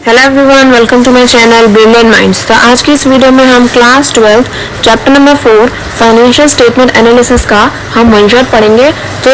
Hello everyone, welcome to my channel brilliant minds. तो आज की इस वीडियो में हम class 12 chapter number 4 financial statement analysis का हम वन शॉट पढ़ेंगे। तो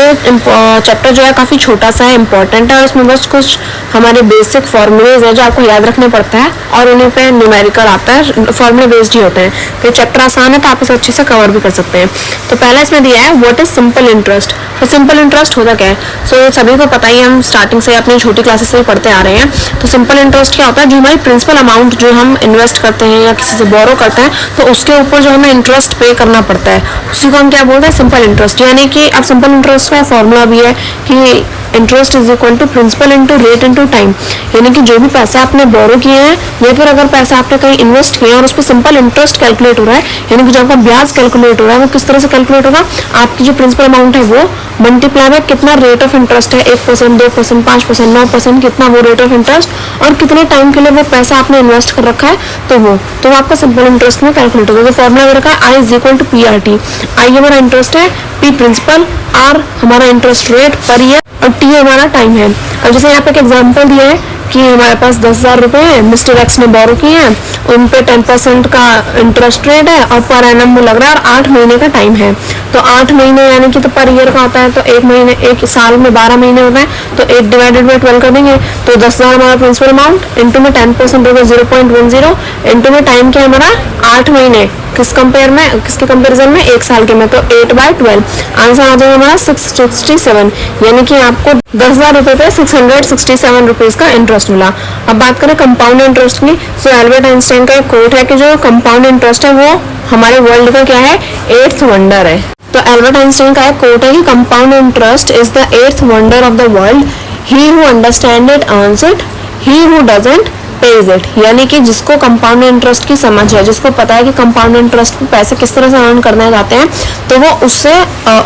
चैप्टर जो है काफ़ी छोटा सा है, इंपॉर्टेंट है और इसमें बस कुछ हमारे बेसिक फॉर्मूलेज है जो आपको याद रखने पड़ता है और उन्हीं पे न्यूमेरिकल आता है, फॉर्मूले बेस्ड ही होते हैं। तो चैप्टर आसान है तो आप इसे अच्छे से कवर भी कर सकते हैं। तो पहला इसमें दिया है व्हाट इज सिंपल इंटरेस्ट। तो सिंपल इंटरेस्ट होता क्या है? सो सभी को पता ही, हम स्टार्टिंग से अपनी छोटी क्लासेस से ही पढ़ते आ रहे हैं। तो सिंपल इंटरेस्ट क्या होता है? जो हमारी प्रिंसिपल अमाउंट जो हम इन्वेस्ट करते हैं या किसी से बोरो करते हैं तो उसके ऊपर जो हमें इंटरेस्ट पे करना पड़ता है उसी को हम क्या बोलते हैं? Simple interest. यानी कि अब सिंपल इंटरेस्ट का फॉर्मूला भी है कि interest is equal to principal into rate into time. यानी कि जो भी पैसा आपने बोरो किए हैं या फिर अगर पैसा आपने कहीं इन्वेस्ट किया है और उस पर सिंपल इंटरेस्ट कैलकुलेट हो रहा है, यानी कि जो आपका ब्याज कैलकुलेट हो रहा है वो किस तरह से कैलकुलेट होगा? आपकी जो प्रिंसिपल अमाउंट है वो मल्टीप्लाई में कितना रेट ऑफ इंटरेस्ट है, 1%, 2%, 5%, 9%, कितना वो रेट ऑफ इंटरेस्ट और कितने टाइम के लिए वो पैसा आपने इन्वेस्ट कर रखा है तो वो आपका सिंपल इंटरेस्ट में कैलकुलेट होगा। तो फॉर्मूला दे रखा है I is equal to P R T. I हमारा इंटरेस्ट है, पी प्रिंसिपल, आर हमारा इंटरेस्ट रेट पर ईयर और टी हमारा टाइम है। अब जैसे यहाँ पे एक एग्जांपल दिया है कि हमारे पास 10,000 रुपये हैं, मिस्टर एक्स ने बोरो किए हैं, उन पे 10% का इंटरेस्ट रेट है और पर एनम लग रहा है और 8 महीने का टाइम है। तो 8 महीने यानी कि तो पर ईयर का होता है, तो एक साल में 12 महीने होते हैं, तो 8 डिवाइडेड बाई 12 कर देंगे तो 10,000 हमारा प्रिंसिपल अमाउंट इंटू में 10% होगा 0.10 इंटू में टाइम क्या हमारा 8 महीने, किसके कंपेरिजन में? 1 साल के में, तो 8/12 आंसर आ जाएगा हमारा 667। यानी कि आपको 10,000 रुपये पे 667 रुपीज का इंटरेस्ट मिला। अब बात करें कंपाउंड इंटरेस्ट की। सो एल्बर्ट आइंस्टाइन का एक कोट है कि जो कंपाउंड इंटरेस्ट है वो हमारे वर्ल्ड का क्या है? 8th वंडर है। तो एल्बर्ट आइंस्टाइन का एक कोट है कि compound interest is the 8th wonder of the world, he who understand it earns it, he who doesn't page it. यानी कि जिसको कंपाउंड इंटरेस्ट की समझ है, जिसको पता है कि कंपाउंड इंटरेस्ट पे पैसे किस तरह से अर्न करने जाते हैं, तो वो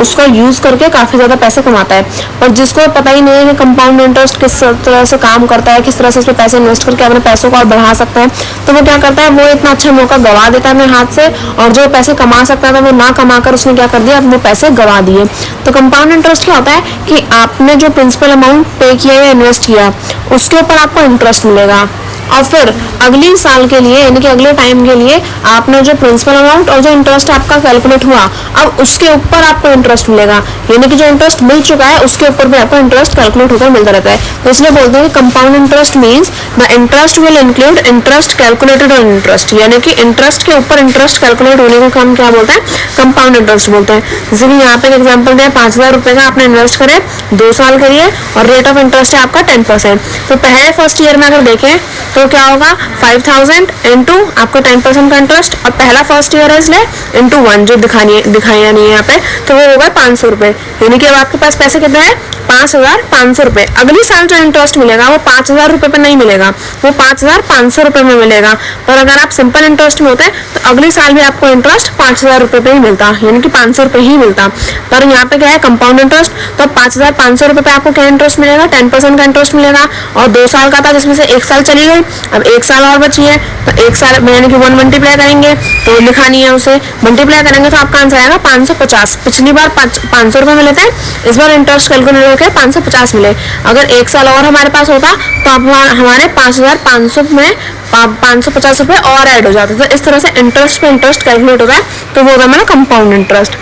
उसका यूज करके काफी ज्यादा पैसे कमाता है। पर जिसको पता ही नहीं है कि कंपाउंड इंटरेस्ट किस तरह से काम करता है, किस तरह से उसमें पैसे इन्वेस्ट करके अपने पैसों को और बढ़ा सकता है, तो वो क्या करता है? वो इतना अच्छा मौका गवा देता है अपने हाथ से और जो पैसे कमा सकता था वो ना कमा कर उसने क्या कर दिया? अपने पैसे गवा दिए। तो कंपाउंड इंटरेस्ट क्या होता है कि आपने जो प्रिंसिपल अमाउंट पे किया या इन्वेस्ट किया उसके ऊपर आपको इंटरेस्ट मिलेगा और फिर अगले साल के लिए यानी कि अगले टाइम के लिए आपने जो प्रिंसिपल अमाउंट और जो इंटरेस्ट आपका कैलकुलेट हुआ अब उसके ऊपर आपको इंटरेस्ट मिलेगा। यानी कि जो इंटरेस्ट मिल चुका है उसके ऊपर भी आपको इंटरेस्ट कैलकुलेट होकर मिलता रहता है। तो इसलिए बोलते हैं कि compound interest means the interest will include interest calculated on interest. यानी कि इंटरेस्ट के ऊपर इंटरेस्ट कैलकुलेट होने को हम क्या बोलते हैं? कंपाउंड इंटरेस्ट बोलते हैं। जैसे कि यहाँ पे एक एग्जाम्पल दिया, 5,000 रुपये का आपने इन्वेस्ट करे 2 साल के लिए और रेट ऑफ इंटरेस्ट है आपका 10%। तो पहले फर्स्ट ईयर में अगर देखें तो क्या होगा? 5,000 इंटू आपका 10% का इंटरेस्ट और पहला फर्स्ट ईयर है इसलिए इंटू 1 जो दिखाया नहीं है यहाँ पे, तो वो होगा 500 रुपये। यानी कि अब आपके पास पैसे कितने हैं? 5,500 रुपये। अगली साल जो इंटरेस्ट मिलेगा वो 5,000 रुपये पे नहीं मिलेगा, वो 5,500 रुपये में मिलेगा। पर अगर आप सिंपल इंटरेस्ट में होते हैं तो अगली साल भी आपको इंटरेस्ट 5,000 रुपये पे ही मिलता, यानी कि 500 रुपये ही मिलता। पर यहाँ पे क्या है? Compound interest. तो 5,500 रुपये पे आपको क्या इंटरेस्ट मिलेगा? 10% का इंटरेस्ट मिलेगा और 2 साल का था जिसमें से 1 साल चली गई, अब 1 साल और बची है तो 1 साल में यानी कि 1 मल्टीप्लाई करेंगे तो लिखा नहीं है उसे, मल्टीप्लाई करेंगे तो आपका आंसर आएगा 550। पिछली बार 500 रुपये मिले थे, इस बार इंटरेस्ट कैलकुलेट होकर 550 मिले। अगर 1 साल और हमारे पास होता तो अब हमारे 5,500 में 550 रुपये और ऐड हो जाते। तो इस तरह से इंटरेस्ट पे इंटरेस्ट कैलकुलेट होता है, तो वो होगा हमारा कंपाउंड इंटरेस्ट।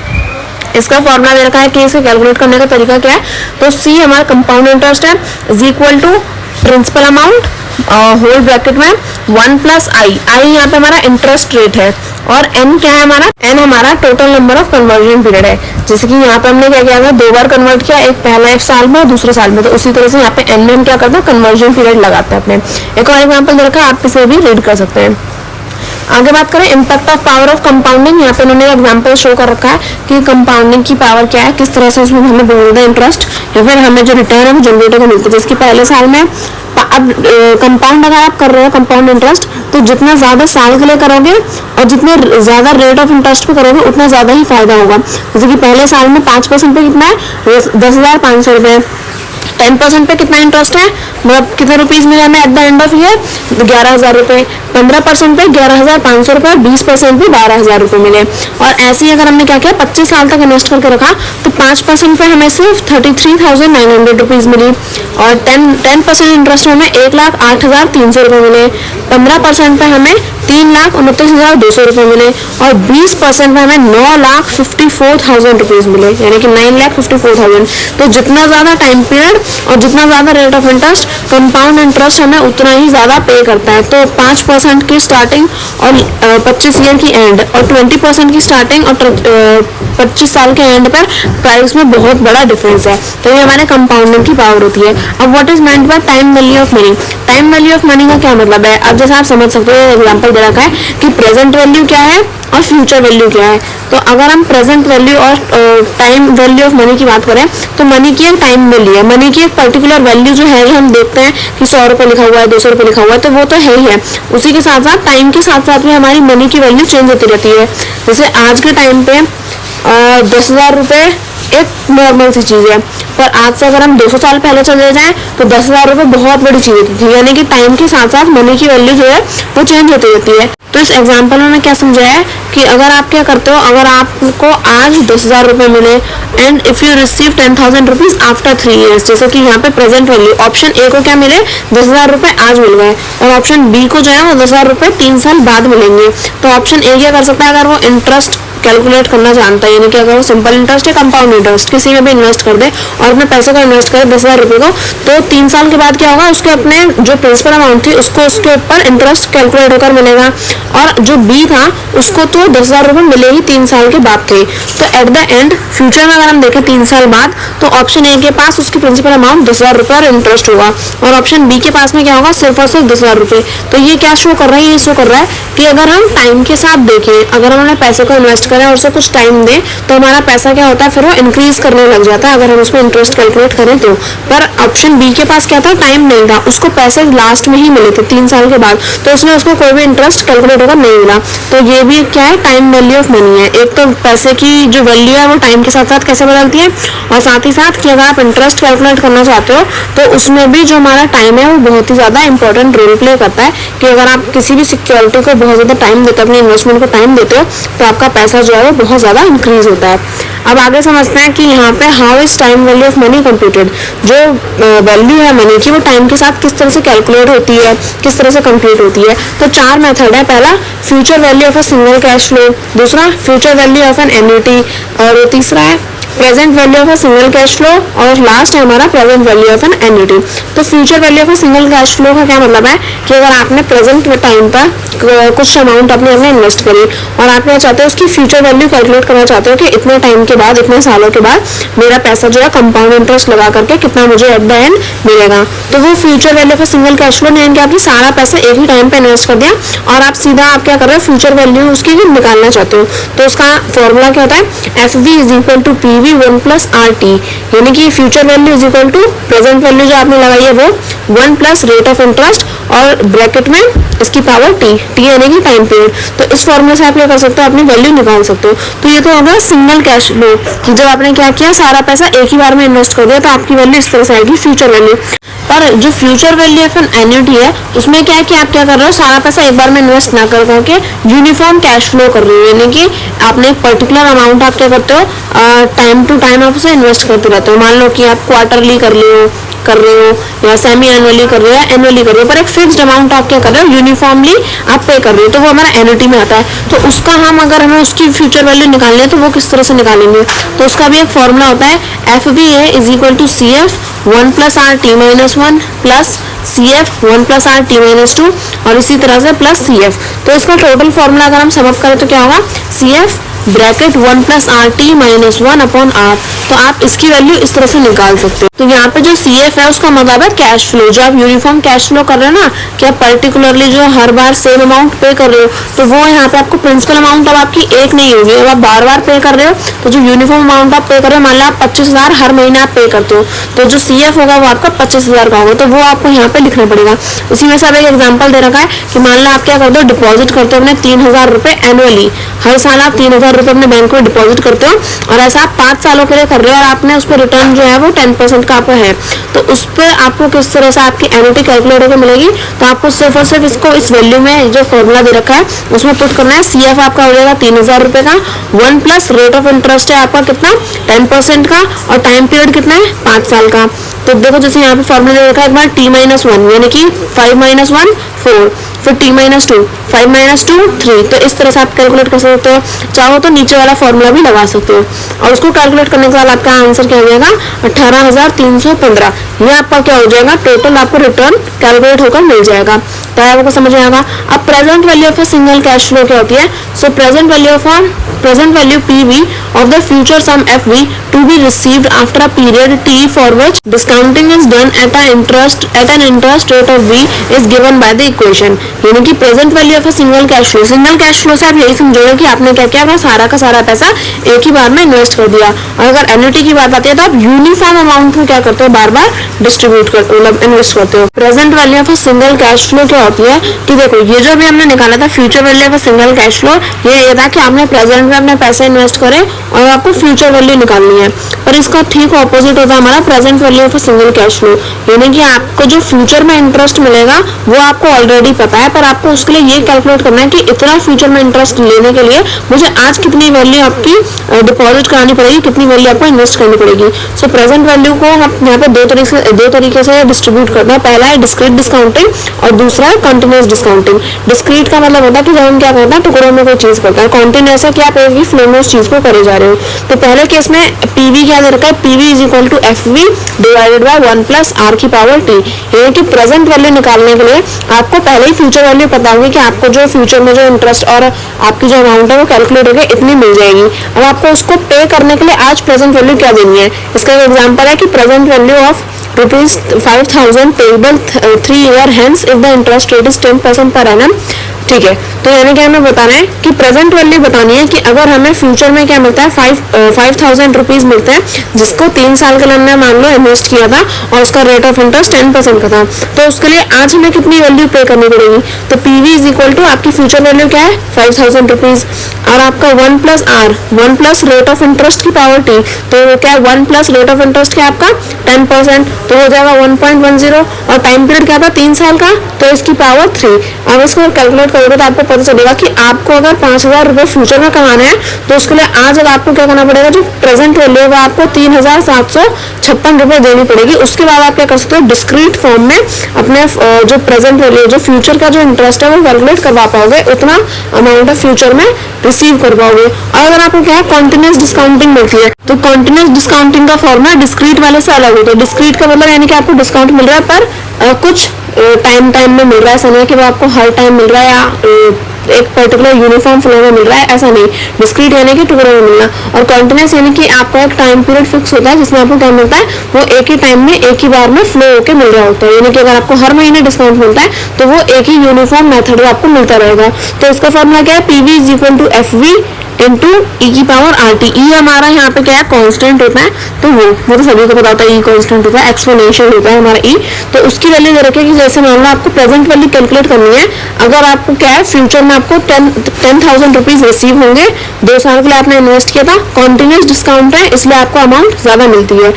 इसका फॉर्मूला दे रखा है कि इसे कैलकुलेट करने का तरीका क्या है। तो सी हमारा कंपाउंड इंटरेस्ट है is equal to principal amount whole bracket में 1 प्लस आई। आई यहाँ पे हमारा इंटरेस्ट रेट है और एन क्या है हमारा? एन हमारा total number of conversion period है। जैसे कि यहाँ पे हमने क्या किया था? 2 बार कन्वर्ट किया, एक पहला 1 साल में और दूसरे साल में, तो उसी तरह से यहाँ पे एन में हम क्या करते हैं? कन्वर्जन पीरियड लगाते हैं अपने। एक और एग्जाम्पल दे रखा है, आप इसे भी रीड कर सकते हैं। आगे बात करें impact of power of compounding. यहाँ पे उन्होंने एग्जांपल शो कर रखा है कि कंपाउंडिंग की पावर क्या है, किस तरह से उसमें हमें बोल दें इंटरेस्ट या फिर हमें जो रिटर्न है वो जनरेटर को मिलती है। जिसकी पहले साल में अब कंपाउंड अगर आप कर रहे हो कंपाउंड इंटरेस्ट तो जितना ज़्यादा साल के लिए करोगे और जितने ज़्यादा रेट ऑफ इंटरेस्ट पे करोगे उतना ज़्यादा ही फायदा होगा। जैसे कि पहले साल में 5% पे कितना है? 10,500 रुपये, 10% पे कितना इंटरेस्ट है, मतलब कितने रुपीज मिले हमें at the end of year, 11,000 रुपए। 15% पे 11,500 रुपए, 20% पे 12,000 रुपए मिले। और ऐसे ही अगर हमने क्या किया 25 साल तक इन्वेस्ट करके रखा तो 5% पे हमें सिर्फ 33,900 रुपीज मिली। और 10% इंटरेस्ट में हमें 1,08,300 रुपए मिले। 15% पे हमें 3,29,200 रुपए मिले। और 20% पे हमें 9,54,000 रुपीज मिले, यानी कि 9,54,000। तो जितना ज्यादा टाइम पीरियड और जितना ज्यादा rate of interest, compound interest हमें उतना ही ज्यादा पे करता है। तो 5% की स्टार्टिंग और 25 ईयर की एंड, और 20% की स्टार्टिंग और 25 साल के एंड पर प्राइस में बहुत बड़ा डिफरेंस है। तो ये हमारे कंपाउंडिंग की पावर होती है। अब what is meant by time value of money? Time value of money का क्या मतलब है? अब जैसे आप समझ सकते हो, एग्जांपल दे रखा है कि प्रेजेंट वैल्यू क्या है और फ्यूचर वैल्यू क्या है। तो अगर हम प्रेजेंट वैल्यू और टाइम वैल्यू ऑफ मनी की बात करें तो मनी की एक टाइम वैल्यू है, मनी की एक पर्टिकुलर वैल्यू जो है, जो हम देखते हैं कि 100 रुपये लिखा हुआ है, 200 रुपये लिखा हुआ है, तो वो तो है ही है। उसी के साथ साथ टाइम के साथ साथ भी हमारी मनी की वैल्यू चेंज होती रहती है। जैसे आज के टाइम पे 10,000 रुपये एक नॉर्मल सी चीज है, पर आज से अगर हम 200 साल पहले चले जाएं तो 10,000 रुपये बहुत बड़ी चीज होती थी। यानी कि टाइम के साथ साथ मनी की वैल्यू जो है वो चेंज होती रहती है। तो इस एग्जांपल में मैं क्या समझाया है कि अगर आप क्या करते हो, अगर आपको आज 10,000 रुपये मिले and if you receive 10,000 rupees after 3 years, जैसे कि यहाँ पे प्रेजेंट वैल्यू ऑप्शन ए को क्या मिले, 10,000 रुपये आज मिल गए, और ऑप्शन बी को जो है वो 10,000 रुपये 3 साल बाद मिलेंगे। तो ऑप्शन ए क्या कर सकता है, अगर वो इंटरेस्ट कैलकुलेट करना जानता है, यानी कि अगर वो सिंपल इंटरेस्ट या कंपाउंड इंटरेस्ट किसी में भी इन्वेस्ट कर दे और अपने पैसे को इन्वेस्ट करे 10,000 रुपये को, तो 3 साल के बाद क्या होगा, उसके अपने जो प्रिंसिपल अमाउंट थी उसको उसके ऊपर इंटरेस्ट कैलकुलेट होकर मिलेगा। और जो बी था उसको तो 10,000 रुपये मिले ही 3 साल के बाद थे। तो एट द एंड फ्यूचर में अगर हम देखें 3 साल बाद, तो ऑप्शन ए के पास उसकी प्रिंसिपल अमाउंट 10,000 रुपये और इंटरेस्ट होगा, और ऑप्शन बी के पास में क्या होगा, सिर्फ और सिर्फ 10,000 रुपये। तो ये क्या शो कर रहा है, ये शो कर रहा है कि अगर हम टाइम के साथ देखें, अगर हमने पैसे को इन्वेस्ट करें और उसे कुछ टाइम दें, तो हमारा पैसा क्या होता है, फिर वो इंक्रीज करने लग जाता है अगर हम उसमें इंटरेस्ट कैलकुलेट करें तो। पर ऑप्शन बी के पास क्या था, टाइम नहीं था, उसको पैसे लास्ट में ही मिले थे 3 साल के बाद, तो इसमें उसको कोई भी इंटरेस्ट कैलकुलेट होकर नहीं मिला। तो ये भी क्या है, टाइम वैल्यू ऑफ मनी है। एक तो पैसे की जो वैल्यू है वो टाइम के साथ साथ कैसे बदलती है, और साथ ही साथ कि अगर आप इंटरेस्ट कैलकुलेट करना चाहते हो तो उसमें भी जो हमारा टाइम है वो बहुत ही ज्यादा इंपॉर्टेंट रोल प्ले करता है। कि अगर आप किसी भी सिक्योरिटी को बहुत ज्यादा टाइम देते हो, अपने इन्वेस्टमेंट को टाइम देते हो, तो आपका पैसा जो है वो बहुत ज्यादा इंक्रीज होता है। अब आगे समझते हैं कि यहाँ पे how is time value of money computed. जो वैल्यू है मनी की वो टाइम के साथ किस तरह से कैलकुलेट होती है, किस तरह से कंप्यूट होती है। तो 4 मेथड है। पहला future value of a single cash flow, दूसरा future value of an annuity, और तीसरा है present value of a single cash flow, और लास्ट है हमारा present value of an annuity. तो future value of a single cash flow का क्या मतलब है कि अगर आपने प्रेजेंट टाइम पर कुछ अमाउंट अपने इन्वेस्ट करी और आप क्या चाहते हो, उसकी फ्यूचर वैल्यू कैलकुलेट करना चाहते हो कि इतने टाइम के बाद, इतने सालों के बाद मेरा पैसा जो है कंपाउंड इंटरेस्ट लगा करके कितना मुझे एट द एंड मिलेगा। तो वो future value of a single cash flow नहीं, आपने सारा पैसा एक ही टाइम पे इन्वेस्ट कर दिया और आप सीधा आप क्या कर रहे हो, फ्यूचर वैल्यू उसकी निकालना चाहते हो। तो उसका फॉर्मूला क्या होता है, F V is equal to P V 1 plus R T, यानी कि future value is equal to present value जो आपने लगाई है वो 1 प्लस रेट ऑफ इंटरेस्ट और ब्रैकेट में इसकी पावर टी यानी कि टाइम पीरियड। तो इस फॉर्मूले से आप क्या कर सकते हो, अपनी वैल्यू निकाल सकते हो। तो ये तो होगा सिंगल कैश फ्लो कि जब आपने क्या किया, सारा पैसा एक ही बार में इन्वेस्ट कर दिया, तो आपकी वैल्यू इस तरह से आएगी फ्यूचर वैल्यू। पर जो future value of an annuity है उसमें क्या है कि आप क्या कर रहे हो, सारा पैसा एक बार में इन्वेस्ट ना कर करके यूनिफॉर्म कैश फ्लो कर रहे हो, यानी कि आपने एक पर्टिकुलर अमाउंट आप क्या करते हो, टाइम टू टाइम आप उसे इन्वेस्ट करते रहते हो। मान लो कि आप क्वार्टरली कर रहे हो या सेमी एनुअली कर रहे हो या एनुअली कर रहे हो, पर एक फिक्स्ड अमाउंट आप क्या कर रहे हो, यूनिफॉर्मली आप पे कर रहे हो, तो वो हमारा एन्युटी में आता है। तो उसका हम अगर हमें उसकी फ्यूचर वैल्यू निकालनी है तो वो किस तरह से निकालेंगे, तो उसका भी एक फॉर्मूला होता है, F B A is equal to C F 1 plus R T minus 1 plus C F 1 plus R T minus 2 और इसी तरह से प्लस सी एफ। तो इसका टोटल फॉर्मूला अगर हम समअप करें तो क्या होगा, C F bracket 1 plus R T minus 1 upon R. तो आप इसकी वैल्यू इस तरह से निकाल सकते हो। तो यहाँ पे जो सी एफ है उसका मतलब है कैश फ्लो। जो आप यूनिफॉर्म कैश फ्लो कर रहे हो ना, क्या पर्टिकुलरली जो हर बार सेम अमाउंट पे कर रहे हो, तो वो यहाँ पे आपको प्रिंसिपल अमाउंट अब आपकी एक नहीं होगी, अब आप बार बार पे कर रहे हो। तो जो यूनिफॉर्म अमाउंट आप पे कर रहे हो, मान लो आप 25,000 हर महीने आप पे करते हो, तो जो सी एफ होगा वो आपका 25,000 का होगा, तो वो आपको यहाँ पे लिखना पड़ेगा। उसी में से अब एक एग्जाम्पल दे रखा है कि मान लो आप क्या करते हो, डिपॉजिट करते हो अपने 3,000 रुपए एनुअली, हर साल आप 3,000 10,000 रुपये अपने बैंक में डिपॉजिट करते हो और ऐसा आप 5 सालों के लिए कर रहे हो और आपने उस पर रिटर्न जो है वो 10% का आपको है, तो उस पर आपको किस तरह से आपकी एन्युटी कैलकुलेट होकर मिलेगी। तो आपको सिर्फ और सिर्फ इसको इस वैल्यू में जो फॉर्मूला दे रखा है उसमें पुट करना है। CF आपका हो जाएगा 3,000 रुपये का, 1 प्लस रेट ऑफ इंटरेस्ट है आपका कितना 10% का, और टाइम पीरियड कितना है 5 साल का। तो देखो जैसे यहाँ पे फॉर्मूला दे रखा है एक बार T-1 यानी कि 5 - 1 4, फिर T-2 5 - 2 3। तो इस तरह से आप कैलकुलेट कर सकते हो, चाहो तो नीचे वाला फॉर्मूला भी लगा सकते हो। और उसको कैलकुलेट करने के बाद आपका आंसर क्या हो जाएगा 18,315। ये आपका क्या हो जाएगा टोटल आपको रिटर्न कैलकुलेट होकर मिल जाएगा। तो आपको समझ में आएगा। अब present value of a single cash flow क्या होती है। सो present value PV of the future sum FV to be received after a period T for which discounting is done at an interest rate of V is given by the equation। यानी कि present value of a single cash flow, single cash flow से आप यही समझोगे कि आपने क्या किया, अपना सारा का सारा पैसा एक ही बार में इन्वेस्ट कर दिया। और अगर एन्युटी की बात आती है तो आप यूनिफॉर्म अमाउंट में क्या करते हो, बार बार डिस्ट्रीब्यूट करते हो, मतलब इन्वेस्ट करते हो। Present value of a single cash flow क्या होती है कि देखो ये जो भी हमने निकाला था future value of a single cash flow, ये था कि आपने प्रेजेंट में अपने पैसे इन्वेस्ट करें और आपको फ्यूचर वैल्यू निकालनी है। पर इसका ठीक ऑपोजिट होता है हमारा present value of a single cash flow, यानी कि आपको जो फ्यूचर में इंटरेस्ट मिलेगा वो आपको ऑलरेडी पता है, पर आपको उसके लिए ये कैलकुलेट करना है कि इतना फ्यूचर में इंटरेस्ट लेने के लिए मुझे आज कितनी वैल्यू आपकी डिपॉजिट करानी पड़ेगी, कितनी वैल्यू आपको इन्वेस्ट करनी पड़ेगी। सो प्रेजेंट वैल्यू को हम यहाँ पे दो तरीके से डिस्ट्रीब्यूट करते हैं। पहला है डिस्क्रीट डिस्काउंटिंग और दूसरा है कंटिन्यूअस डिस्काउंटिंग। डिस्क्रीट का मतलब होता है कि जब हम क्या करते हैं टुकड़ों में कोई चीज करते हैं, कंटिन्यूअस है कि आप एक ही फ्लो में उस चीज को करे जा रहे हो। तो पहले केस में PV क्या दे रखा है, PV = FV divided by 1 + R की पावर T। यानी कि प्रेजेंट वैल्यू निकालने के लिए आपको पहले ही फ्यूचर वैल्यू पता होगी कि आपको जो फ्यूचर में जो इंटरेस्ट और आपकी जो अमाउंट है वो कैलकुलेट होकर इतनी मिल जाएगी। अब आपको उसको पे करने के लिए आज प्रेजेंट वैल्यू क्या देनी है। इसका एक एग्जांपल है कि present value of ₹5,000 payable 3 year hence if the interest rate is 10% per annum. ठीक है, तो यानी कि हमें बताना है कि प्रेजेंट वैल्यू बतानी है कि अगर हमें फ्यूचर में क्या मिलता है 5,000 रुपीज मिलते हैं, जिसको 3 साल के लिए हमने मान लो इन्वेस्ट किया था और उसका रेट ऑफ इंटरेस्ट 10% का था, तो उसके लिए आज हमें कितनी वैल्यू पे करनी पड़ेगी। तो PV = आपकी फ्यूचर वैल्यू क्या है 5,000 रुपीज और आपका 1 + R 1 + रेट ऑफ इंटरेस्ट की पावर T। तो क्या 1 + रेट ऑफ इंटरेस्ट क्या आपका 10%, तो हो जाएगा 1.10 और टाइम पीरियड क्या था 3 साल का, तो इसकी पावर 3। अब इसको कैलकुलेट करोगे तो आपको पता चलेगा कि आपको अगर 5,000 रुपये फ्यूचर में कमाने हैं तो उसके लिए आज अगर आपको क्या करना पड़ेगा, जो प्रेजेंट वैल्यू है आपको 3,756 रुपये देनी पड़ेगी। उसके बाद आप क्या कर सकते हो डिस्क्रीट फॉर्म में अपने जो प्रेजेंट वैल्यू जो फ्यूचर का जो इंटरेस्ट है वो कैलकुलेट करवा पाओगे, उतना अमाउंट ऑफ फ्यूचर में रिसीव कर पाओगे। और अगर आपको क्या है कॉन्टिन्यूअस डिस्काउंटिंग मिलती है, तो कॉन्टिन्यूअस डिस्काउंटिंग का फॉर्मूला डिस्क्रीट वाले से अलग होता है। डिस्क्रीट का मतलब यानी कि आपको डिस्काउंट मिल रहा है पर कुछ टाइम में मिल रहा है, ऐसा नहीं कि वो आपको हर टाइम मिल रहा है या एक पर्टिकुलर यूनिफॉर्म फ्लो में मिल रहा है, ऐसा नहीं। डिस्क्रीट यानी कि टुकड़ों में मिलना, और कॉन्टिन्यूअस यानी कि आपका एक टाइम पीरियड फिक्स होता है जिसमें आपको क्या मिलता है वो एक ही टाइम में एक ही बार में फ्लो होकर मिल रहा होता है। यानी कि अगर आपको हर महीने डिस्काउंट मिलता है तो वो एक ही यूनिफॉर्म मेथड में आपको मिलता रहेगा। तो इसका फॉर्मूला क्या है PV = FV इंटू E की पावर RT। E हमारा यहाँ पे क्या है कांस्टेंट होता है, तो वो तो सभी को पता होता है E कांस्टेंट होता है, एक्सपोनेंशियल होता है हमारा E। तो उसकी वैल्यू दे रखी है कि जैसे मान लो आपको प्रेजेंट वैल्यू कैलकुलेट करनी है, अगर आपको क्या है फ्यूचर में आपको 10,000 रुपीज रिसीव होंगे, 2 साल के लिए आपने इन्वेस्ट किया था, कॉन्टिन्यूअस डिस्काउंट है इसलिए आपको अमाउंट ज्यादा मिलती है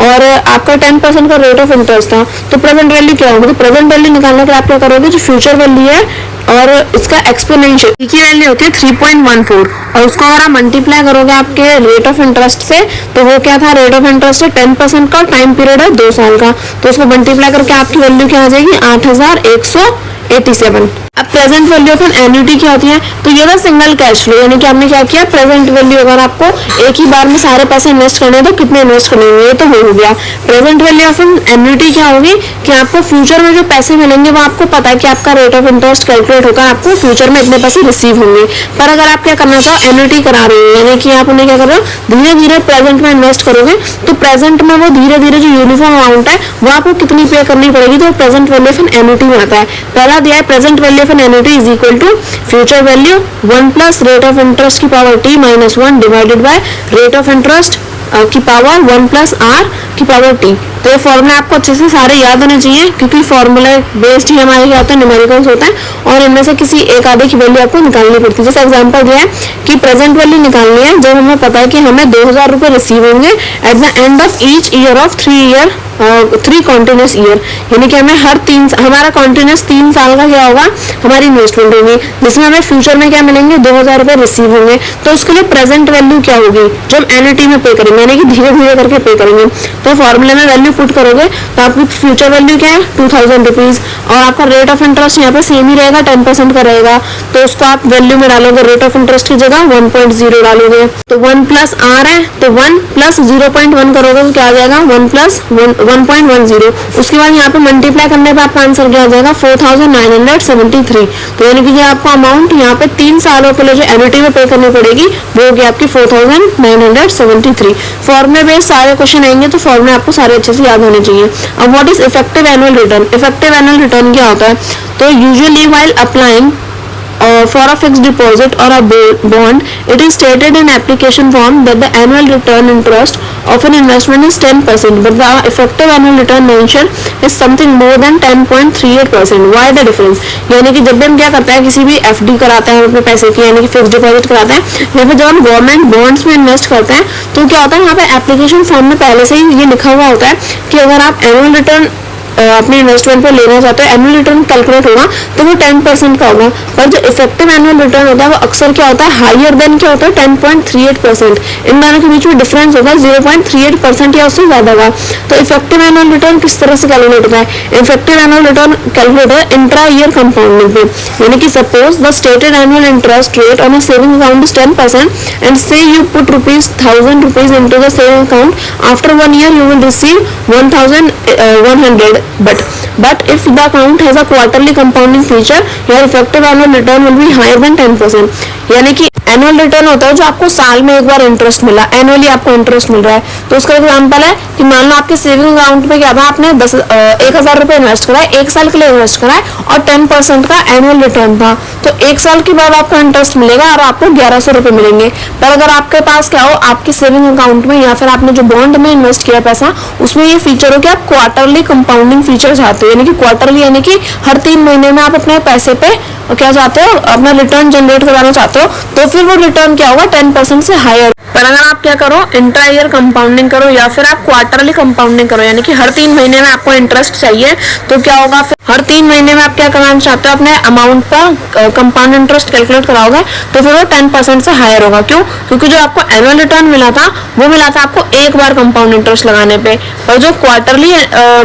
और आपका 10% का रेट ऑफ इंटरेस्ट था। तो प्रेजेंट वैल्यू क्या होगी, तो प्रेजेंट वैल्यू निकालने के लिए आप क्या करोगे, जो फ्यूचर वैल्यू है और इसका एक्सपोनेंशियल की वैल्यू होती है 3.14 और उसको अगर आप मल्टीप्लाई करोगे आपके रेट ऑफ इंटरेस्ट से, तो वो क्या था रेट ऑफ इंटरेस्ट है 10% का, टाइम पीरियड है 2 साल का, तो उसको मल्टीप्लाई करके आपकी वैल्यू क्या आ जाएगी 8,187। अब present value of an annuity क्या होती है, तो ये था सिंगल कैश फ्लो, यानी कि आपने क्या किया प्रेजेंट वैल्यू अगर आपको एक ही बार में सारे पैसे इन्वेस्ट करने हैं तो कितने इन्वेस्ट करने होंगे, ये तो हो गया। Present value of an annuity क्या होगी कि आपको फ्यूचर में जो पैसे मिलेंगे वो आपको पता है कि आपका रेट ऑफ इंटरेस्ट कैलकुलेट होगा, आपको फ्यूचर में इतने पैसे रिसीव होंगे। पर अगर आप क्या करना चाहो एन्युटी करा रहे हो, यानी कि आप उन्हें क्या कर रहे हो धीरे धीरे प्रेजेंट में इन्वेस्ट करोगे, तो प्रेजेंट में वो धीरे धीरे जो यूनिफॉर्म अमाउंट है वो आपको कितनी पे करनी पड़ेगी, तो present value of an annuity में आता है। पहला दिया है present value of an annuity is equal to future value 1 + rate of interest की power T - 1 divided by rate of interest की पावर 1 + R की पावर टी। तो ये फॉर्मूला आपको अच्छे से सारे याद होने चाहिए, क्योंकि फॉर्मूला बेस्ड ही हमारे क्या होता है, न्यूमेरिकल्स होता है, और इनमें से किसी एक आधे की वैल्यू आपको निकालनी पड़ती है। जैसे एग्जांपल दिया है कि प्रेजेंट वैल्यू निकालनी है जब हमें पता है कि हमें 2000 रुपये रिसीव होंगे at the end of each year of 3 continuous year, यानी कि हमें हमारा कॉन्टिन्यूस 3 साल का क्या होगा, हमारी इन्वेस्टमेंट होगी, जिसमें हमें फ्यूचर में क्या मिलेंगे, 2000 रुपये रिसीव होंगे। तो उसके लिए प्रेजेंट वैल्यू क्या होगी, जो हम एनुअलिटी में पे करेंगे, यानी कि धीरे धीरे करके पे करेंगे। तो फॉर्मूले में वैल्यू पुट करोगे तो आपकी फ्यूचर वैल्यू क्या है, 2000 रुपीज, और आपका रेट ऑफ इंटरेस्ट यहाँ पे सेम ही रहेगा, 10% का रहेगा। तो उसको आप वैल्यू में डालोगे, रेट ऑफ इंटरेस्ट की जगह 1.0 डालोगे, तो 1 प्लस आर है, तो 1 प्लस 0.1 करोगे तो क्या आ जाएगा, 1 प्लस 1.10। उसके बाद यहाँ पे मल्टीप्लाई करने पे आपका आंसर क्या आ जाएगा, 4973। तो यानी कि आपको अमाउंट यहाँ पे 3 सालों के लिए जो एनुअलिटी में पे करनी पड़ेगी वो होगी आपकी 4973। फॉर्मूले बेस्ड सारे क्वेश्चन आएंगे, तो फॉर्मूले आपको सारे अच्छे से याद होने चाहिए। अब what is effective annual return? Effective annual return क्या होता है? तो usually while applying for a fixed deposit or a bond, it is stated in application form that the annual return interest of an investment is 10%, but the effective annual return mentioned is something more than 10.38%. Why the difference? यानी कि जब भी हम क्या करते हैं, किसी भी एफडी कराते हैं अपने पैसे की, यानी कि फिक्स डिपॉजिट कराते हैं, या फिर जब हम गवर्नमेंट बॉन्ड्स में इन्वेस्ट करते हैं, तो क्या होता है, यहाँ पे एप्लीकेशन फॉर्म में पहले से ही ये लिखा हुआ होता है कि अगर आप एनुअल रिटर्न अपने इन्वेस्टमेंट पे लेना चाहते हो, एनुअल रिटर्न कैलकुलेट होगा तो वो 10% का होगा। पर जो इफेक्टिव एनुअल रिटर्न होता है वो अक्सर क्या होता है, हायर देन क्या होता है, 10.38%। इन दोनों के बीच में डिफरेंस होगा 0.38% या उससे ज्यादा होगा। तो इफेक्टिव एनुअल रिटर्न किस तरह से कैलकुलेट होता है? इफेक्टिव एनुअल रिटर्न कैलकुलेट होता है इंट्रा ईयर कंपाउंडिंग पे, यानी कि suppose the stated annual interest rate on a saving account is 10% and say you put ₹1000 into the saving account, after 1 year you will receive 1100, but if the account has a quarterly compounding feature, your effective annual return will be higher than 10%। यानी कि annual return होता है जो आपको साल में एक बार interest मिला, एनुअली आपको इंटरेस्ट मिल रहा है। तो उसका एग्जांपल है कि मान लो आपके सेविंग अकाउंट में क्या था, आपने 1000 रुपये इन्वेस्ट करा है, 1 साल के लिए इन्वेस्ट करा है, और 10% का एनुअल रिटर्न था। तो 1 साल के बाद आपको इंटरेस्ट मिलेगा और आपको 1100 रुपये मिलेंगे। पर अगर आपके पास क्या हो, आपके सेविंग अकाउंट में या फिर आपने जो बॉन्ड में इन्वेस्ट किया पैसा, उसमें ये फीचर हो कि आप क्वार्टरली कंपाउंडिंग फीचर चाहते हो, यानी कि क्वार्टरली यानी कि हर 3 महीने में आप अपने पैसे पे क्या चाहते हो, अपना रिटर्न जनरेट कराना चाहते हो, तो फिर वो रिटर्न क्या होगा, 10% से हायर। पर अगर आप क्या करो, इंट्रा ईयर कंपाउंडिंग करो या फिर आप क्वार्टरली कंपाउंडिंग करो, यानी कि हर 3 महीने में आपको इंटरेस्ट चाहिए, तो क्या होगा, फिर हर 3 महीने में आप क्या कराना चाहते हो, अपने अमाउंट पर कंपाउंड इंटरेस्ट कैलकुलेट कराओगे, तो फिर वो 10% से हायर होगा। क्यों? क्योंकि जो आपको एनुअल रिटर्न मिला था वो मिला था आपको एक बार कंपाउंड इंटरेस्ट लगाने पे, और जो क्वार्टरली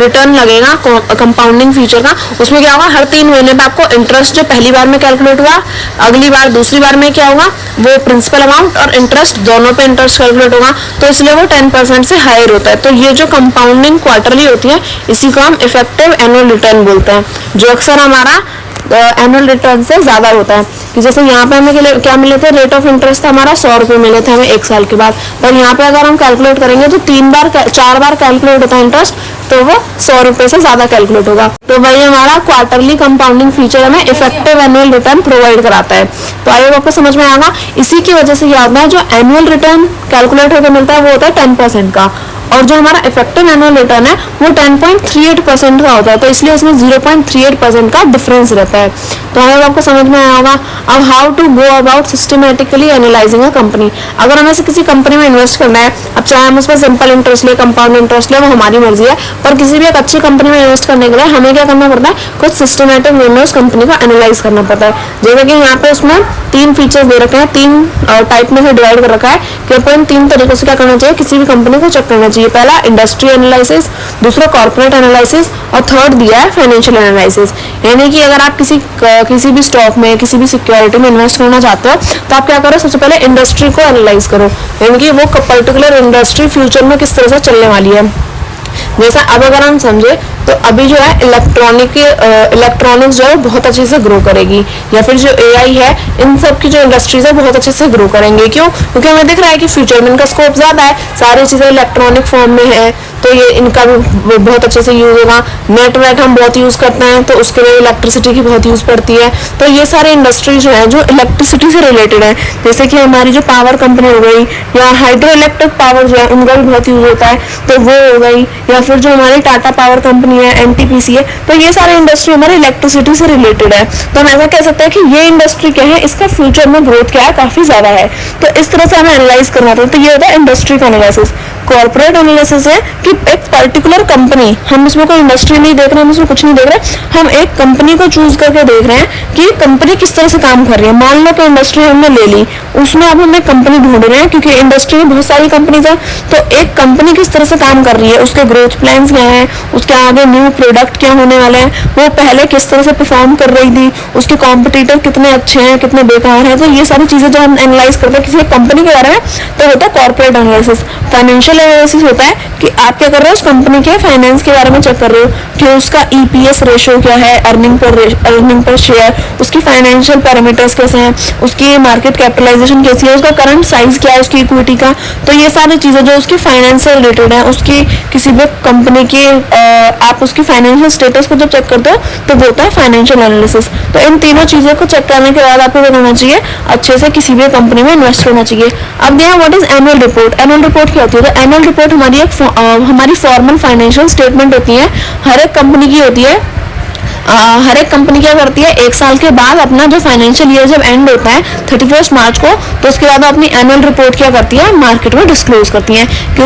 रिटर्न लगेगा कंपाउंडिंग फीचर का, उसमें क्या होगा, हर 3 महीने में आपको इंटरेस्ट जो पहली बार में कैलकुलेट हुआ, अगली बार दूसरी बार में क्या होगा, वो प्रिंसिपल अमाउंट और इंटरेस्ट दोनों पे इंटरेस्ट कैलकुलेट होगा, तो इसलिए वो 10% से हायर होता है। तो ये जो कंपाउंडिंग क्वार्टरली होती है, इसी को हम इफेक्टिव एनुअल रिटर्न बोलते हैं, जो अक्सर हमारा एनुअल रिटर्न से ज्यादा होता है। कि जैसे यहाँ पे हमें क्या मिले थे, रेट ऑफ इंटरेस्ट हमारा 100 रुपये मिले थे हमें 1 साल के बाद, पर यहाँ पे अगर हम कैलकुलेट करेंगे तो 4 बार कैलकुलेट होता है इंटरेस्ट, तो वो 100 रुपये से ज्यादा कैलकुलेट होगा। तो वही हमारा क्वार्टरली कंपाउंडिंग फीचर हमें इफेक्टिव एनुअल रिटर्न प्रोवाइड कराता है। तो आई होप आपको समझ में आएगा। इसी की वजह से क्या होता है, जो एनुअल रिटर्न कैलकुलेट होकर मिलता है वो होता है 10% का, और जो हमारा इफेक्टिव एनुअल रिटर्न है वो 10.38% का होता है। तो इसलिए उसमें 0.38% का डिफरेंस रहता है। तो आई होप आपको समझ में आया होगा। अब how to go about systematically analysing a company. अगर हमें से किसी कंपनी में इन्वेस्ट करना है, अब चाहे हम उस पर सिंपल इंटरेस्ट ले, कंपाउंड इंटरेस्ट ले, वो हमारी मर्जी है, पर किसी भी एक अच्छी कंपनी में इन्वेस्ट करने के लिए हमें क्या करना पड़ता है, कुछ सिस्टमेटिक वे में उस कंपनी को एनालाइज करना पड़ता है। जैसे कि यहाँ पे उसमें 3 फीचर्स दे रखे हैं, 3 टाइप में से डिवाइड कर रखा है कि अपन 3 तरीकों से क्या करना चाहिए, किसी भी कंपनी को चेक करना चाहिए। पहला इंडस्ट्री एनालिसिस, दूसरा कॉर्पोरेट एनालिसिस, और थर्ड दिया है फाइनेंशियल एनालिसिस। यानी कि अगर आप किसी भी स्टॉक में, किसी भी सिक्योरिटी में इन्वेस्ट करना चाहते हो, तो आप क्या करो, सबसे पहले इंडस्ट्री को एनालाइज करो, यानी कि वो पर्टिकुलर इंडस्ट्री फ्यूचर में किस तरह से चलने वाली है। जैसा अब अगर हम समझे तो अभी जो है इलेक्ट्रॉनिक्स जो है बहुत अच्छे से ग्रो करेगी, या फिर जो एआई है, इन सब की जो इंडस्ट्रीज है बहुत अच्छे से ग्रो करेंगे। क्यों? क्योंकि हमें दिख रहा है कि फ्यूचर में इनका स्कोप ज्यादा है, सारी चीजें इलेक्ट्रॉनिक फॉर्म में है, तो ये इनका भी बहुत अच्छे से यूज होगा। नेट हम बहुत यूज करते हैं तो उसके लिए इलेक्ट्रिसिटी की बहुत यूज पड़ती है, तो ये सारी इंडस्ट्री जो है जो इलेक्ट्रिसिटी से रिलेटेड है, जैसे कि हमारी जो पावर कंपनी हो गई, या हाइड्रो इलेक्ट्रिक पावर जो है उनका भी बहुत यूज होता है, तो वो हो गई, या फिर जो हमारी टाटा पावर कंपनी है, एनटीपीसी है, तो ये सारी इंडस्ट्री हमारी इलेक्ट्रिसिटी से रिलेटेड है। तो हम ऐसा कह सकते हैं कि ये इंडस्ट्री क्या है, इसका फ्यूचर में ग्रोथ क्या है, काफी ज्यादा है। तो इस तरह से हमें एनालाइज करना होता है। तो ये होता है इंडस्ट्री का एनालिसिस। कॉर्पोरेट एनालिसिस है कि एक पर्टिकुलर कंपनी, हम इसमें कोई इंडस्ट्री नहीं देख रहे, हम इसमें कुछ नहीं देख रहे, हम एक कंपनी को चूज करके देख रहे हैं कि कंपनी किस तरह से काम कर रही है। मान लो कि इंडस्ट्री हमने ले ली, उसमें अब हम एक कंपनी ढूंढ रहे हैं, क्योंकि इंडस्ट्री में बहुत सारी कंपनीज है, तो एक कंपनी किस तरह से काम कर रही है, उसके ग्रोथ प्लान्स क्या है, उसके आगे न्यू प्रोडक्ट क्या होने वाले हैं, वो पहले किस तरह से परफॉर्म कर रही थी, उसके कॉम्पिटिटर कितने अच्छे हैं, कितने बेकार हैं। तो ये सारी चीजें जो हम एनालाइज करते हैं किसी कंपनी के बारे में, तो होता है कॉर्पोरेट एनालिसिस। फाइनेंशियल एनालिसिस होता है कि आप क्या कर रहे हो, उस कंपनी के फाइनेंस के बारे में चेक कर रहे हो कि उसका ईपीएस रेशियो क्या है, अर्निंग पर शेयर, उसकी फाइनेंशियल पैरामीटर्स कैसे हैं, उसकी मार्केट कैपिटलाइजेशन कैसी है, उसका करंट साइज क्या है उसकी इक्विटी का। तो ये सारी चीजें जो उसकी फाइनेंस से रिलेटेड है, उसकी किसी भी कंपनी की आप उसकी फाइनेंशियल स्टेटस को जब चेक करते हो तो वो होता है फाइनेंशियल एनालिसिस। तो इन तीनों चीजों को चेक करने के बाद आपको क्या करना चाहिए, अच्छे से किसी भी कंपनी में इन्वेस्ट करना चाहिए। अब देखिए what is annual report. Annual report क्या होती है? तो एनुअल रिपोर्ट हमारी एक हमारी फॉर्मल फाइनेंशियल स्टेटमेंट होती है, हर एक कंपनी की होती है। हर एक कंपनी क्या करती है, एक साल के बाद अपना जो फाइनेंशियल ईयर जब एंड होता है 31 मार्च को, तो उसके बाद अपनी एनुअल रिपोर्ट क्या करती है, मार्केट में डिस्क्लोज करती है कि